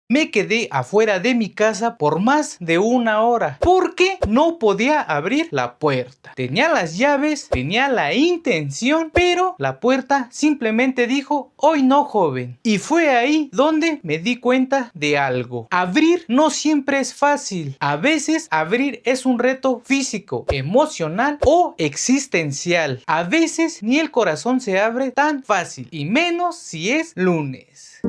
Me quedé afuera de mi casa por más de una hora porque no podía abrir la puerta. Tenía las llaves, tenía la intención, pero la puerta simplemente dijo: hoy no, joven. Y fue ahí donde me di cuenta de algo. Abrir no siempre es fácil. A veces abrir es un reto físico, emocional o existencial. A veces ni el corazón se abre tan fácil, y menos si es lunes.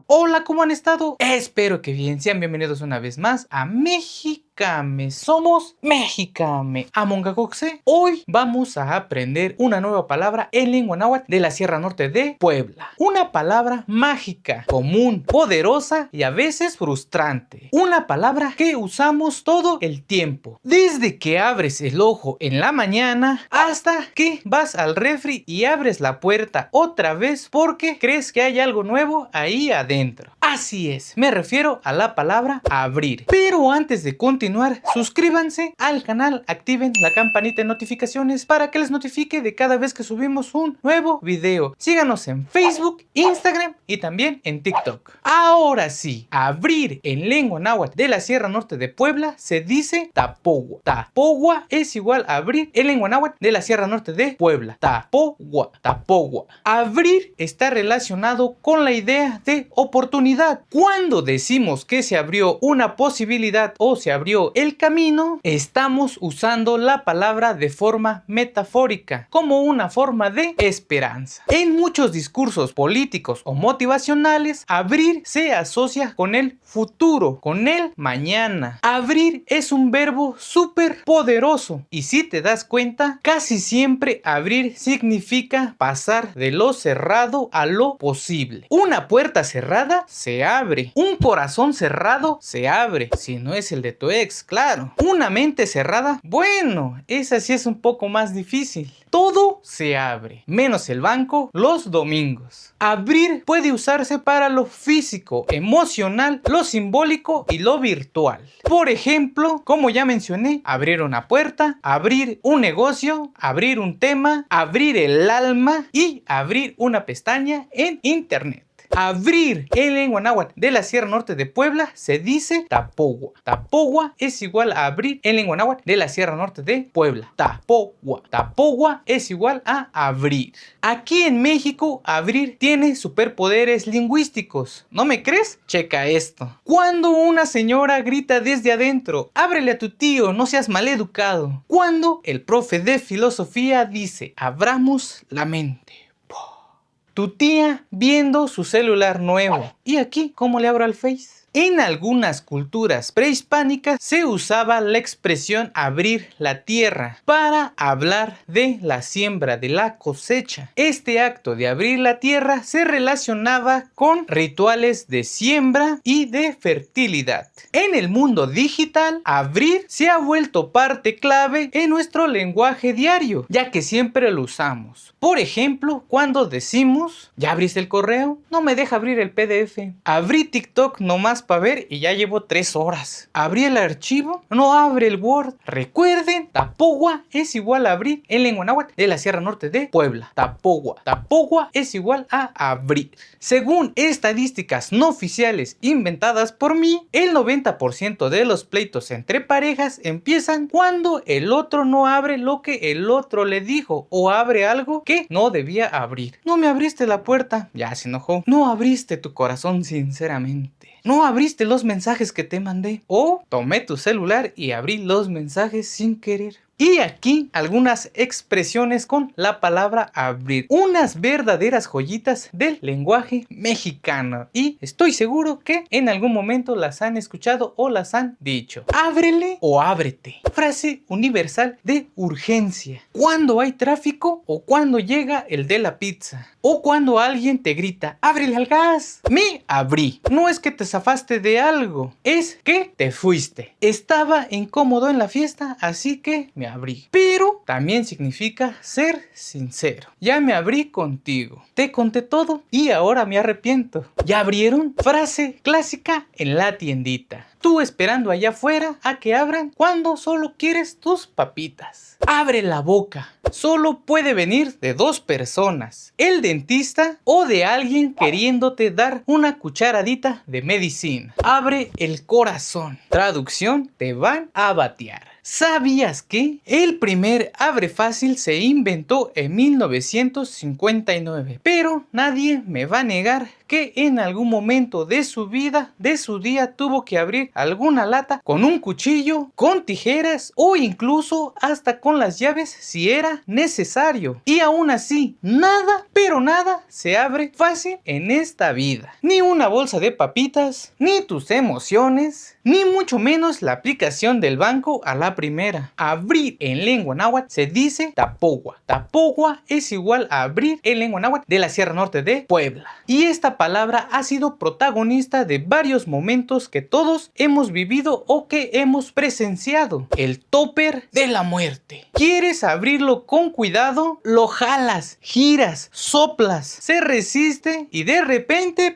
Hola, ¿cómo han estado? Espero que bien. Sean bienvenidos una vez más a Mexicame. Somos Mexicame. Amongacoxe. Hoy vamos a aprender una nueva palabra en lengua náhuatl de la Sierra Norte de Puebla. Una palabra mágica, común, poderosa y a veces frustrante. Una palabra que usamos todo el tiempo. Desde que abres el ojo en la mañana hasta que vas al refri y abres la puerta otra vez porque crees que hay algo nuevo ahí adentro. Así es, me refiero a la palabra abrir. Pero antes de continuar, suscríbanse al canal, activen la campanita de notificaciones para que les notifique de cada vez que subimos un nuevo video. Síganos en Facebook, Instagram y también en TikTok. Ahora sí, abrir en lengua náhuatl de la Sierra Norte de Puebla se dice tapogua. Tapogua es igual a abrir en lengua náhuatl de la Sierra Norte de Puebla. Tapogua, tapogua. Abrir está relacionado con la idea de oportunidad. Cuando decimos que se abrió una posibilidad o se abrió el camino, estamos usando la palabra de forma metafórica, como una forma de esperanza. En muchos discursos políticos o motivacionales, abrir se asocia con el futuro, con el mañana. Abrir es un verbo súper poderoso y si te das cuenta, casi siempre abrir significa pasar de lo cerrado a lo posible. Una puerta cerrada se abre. Un corazón cerrado se abre. Si no es el de tu ex, claro. Una mente cerrada, bueno, esa sí es un poco más difícil. Todo se abre, menos el banco los domingos. Abrir puede usarse para lo físico, emocional, lo simbólico y lo virtual. Por ejemplo, como ya mencioné, abrir una puerta, abrir un negocio, abrir un tema, abrir el alma y abrir una pestaña en internet. Abrir en lengua náhuatl de la Sierra Norte de Puebla se dice tapogua. Tapogua es igual a abrir en lengua náhuatl de la Sierra Norte de Puebla. Tapogua. Tapogua es igual a abrir. Aquí en México, abrir tiene superpoderes lingüísticos. ¿No me crees? Checa esto. Cuando una señora grita desde adentro: ábrele a tu tío, no seas maleducado. Cuando el profe de filosofía dice: abramos la mente. Tu tía viendo su celular nuevo. ¿Y aquí cómo le abro al Face? En algunas culturas prehispánicas se usaba la expresión abrir la tierra para hablar de la siembra, de la cosecha. Este acto de abrir la tierra se relacionaba con rituales de siembra y de fertilidad. En el mundo digital, abrir se ha vuelto parte clave en nuestro lenguaje diario, ya que siempre lo usamos. Por ejemplo, cuando decimos: ¿ya abriste el correo? No me deja abrir el PDF. Abrí TikTok nomás para ver y ya llevo 3 horas. Abrí el archivo, no abre el Word. Recuerden, tapogua es igual a abrir en lengua náhuatl de la Sierra Norte de Puebla. Tapogua. Tapogua es igual a abrir. Según estadísticas no oficiales inventadas por mí, el 90% de los pleitos entre parejas empiezan cuando el otro no abre lo que el otro le dijo o abre algo que no debía abrir. No me abriste la puerta, ya se enojó. No abriste tu corazón sinceramente. No abriste los mensajes que te mandé. O tomé tu celular y abrí los mensajes sin querer. Y aquí algunas expresiones con la palabra abrir. Unas verdaderas joyitas del lenguaje mexicano. Y estoy seguro que en algún momento las han escuchado o las han dicho. Ábrele o ábrete. Frase universal de urgencia. Cuando hay tráfico o cuando llega el de la pizza. O cuando alguien te grita: ábrele al gas. Me abrí. No es que te zafaste de algo, es que te fuiste. Estaba incómodo en la fiesta, así que me me abrí. Pero también significa ser sincero. Ya me abrí contigo. Te conté todo y ahora me arrepiento. ¿Ya abrieron? Frase clásica en la tiendita. Tú esperando allá afuera a que abran cuando solo quieres tus papitas. Abre la boca. Solo puede venir de dos personas. El dentista o de alguien queriéndote dar una cucharadita de medicina. Abre el corazón. Traducción, te van a batear. ¿Sabías que el primer abre fácil se inventó en 1959? Pero nadie me va a negar que en algún momento de su vida, de su día, tuvo que abrir alguna lata con un cuchillo, con tijeras o incluso hasta con las llaves si era necesario. Y aún así, nada, pero nada se abre fácil en esta vida. Ni una bolsa de papitas, ni tus emociones, ni mucho menos la aplicación del banco a la primera. Abrir en lengua náhuatl se dice tapogua. Tapogua es igual a abrir en lengua náhuatl de la Sierra Norte de Puebla. Y esta palabra ha sido protagonista de varios momentos que todos hemos vivido o que hemos presenciado. El topper de la muerte. ¿Quieres abrirlo con cuidado? Lo jalas, giras, soplas, se resiste y de repente...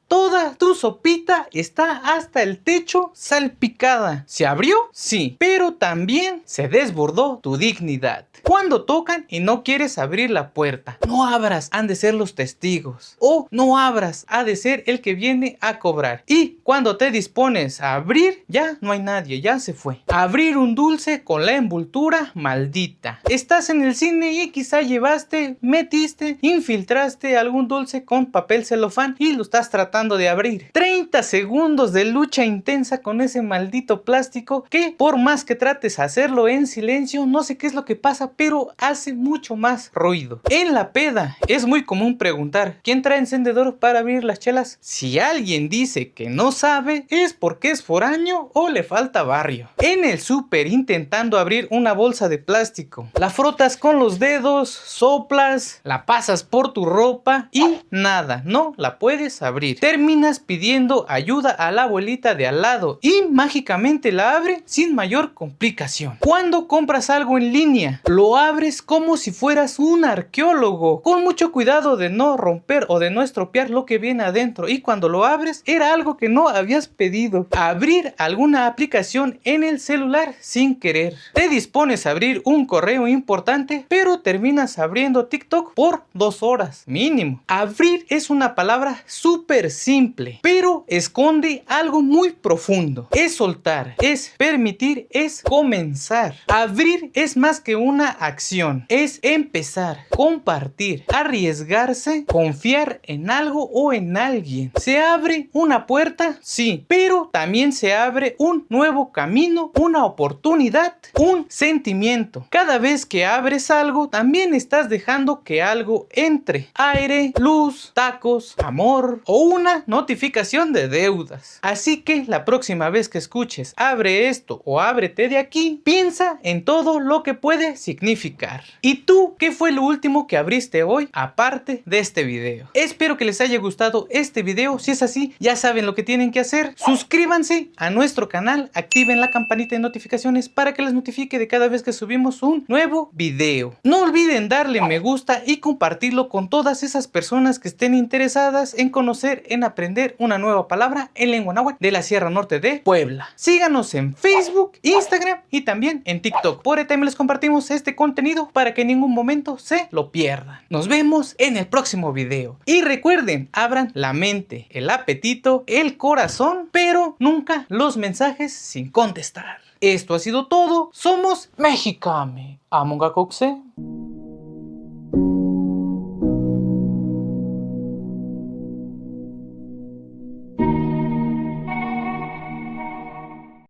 toda tu sopita está hasta el techo salpicada. ¿Se abrió? Sí, pero también se desbordó tu dignidad. Cuando tocan y no quieres abrir la puerta, no abras, han de ser los testigos. O no abras, ha de ser el que viene a cobrar. Y cuando te dispones a abrir, ya no hay nadie, ya se fue. Abrir un dulce con la envoltura maldita. Estás en el cine y quizá llevaste, metiste, infiltraste algún dulce con papel celofán y lo estás tratando de abrir. 30 segundos de lucha intensa con ese maldito plástico que por más que trates de hacerlo en silencio, no sé qué es lo que pasa, pero hace mucho más ruido. En la peda es muy común preguntar ¿quién trae encendedor para abrir las chelas? Si alguien dice que no sabe, es porque es foráneo o le falta barrio. En el súper intentando abrir una bolsa de plástico, la frotas con los dedos, soplas, la pasas por tu ropa y nada, no la puedes abrir. Terminas pidiendo ayuda a la abuelita de al lado y mágicamente la abre sin mayor complicación. Cuando compras algo en línea, lo abres como si fueras un arqueólogo, con mucho cuidado de no romper o de no estropear lo que viene adentro, y cuando lo abres era algo que no habías pedido. Abrir alguna aplicación en el celular sin querer. Te dispones a abrir un correo importante, pero terminas abriendo TikTok por 2 horas mínimo. Abrir es una palabra súper simple, pero esconde algo muy profundo. Es soltar, es permitir, es comenzar. Abrir es más que una acción, es empezar, compartir, arriesgarse, confiar en algo o en alguien. ¿Se abre una puerta? Sí, pero también se abre un nuevo camino, una oportunidad, un sentimiento. Cada vez que abres algo, también estás dejando que algo entre. Aire, luz, tacos, amor o una notificación de deudas. Así que la próxima vez que escuches abre esto o ábrete de aquí, piensa en todo lo que puede significar. ¿Y tú qué fue lo último que abriste hoy aparte de este video? Espero que les haya gustado este video. Si es así, ya saben lo que tienen que hacer. Suscríbanse a nuestro canal, activen la campanita de notificaciones para que les notifique de cada vez que subimos un nuevo video. No olviden darle me gusta y compartirlo con todas esas personas que estén interesadas en conocer, en aprender una nueva palabra en lengua náhuatl de la Sierra Norte de Puebla. Síganos en Facebook, Instagram y también en TikTok. Por ahí también les compartimos este contenido para que en ningún momento se lo pierdan. Nos vemos en el próximo video. Y recuerden, abran la mente, el apetito, el corazón, pero nunca los mensajes sin contestar. Esto ha sido todo. Somos Mexicame. Amongakokse.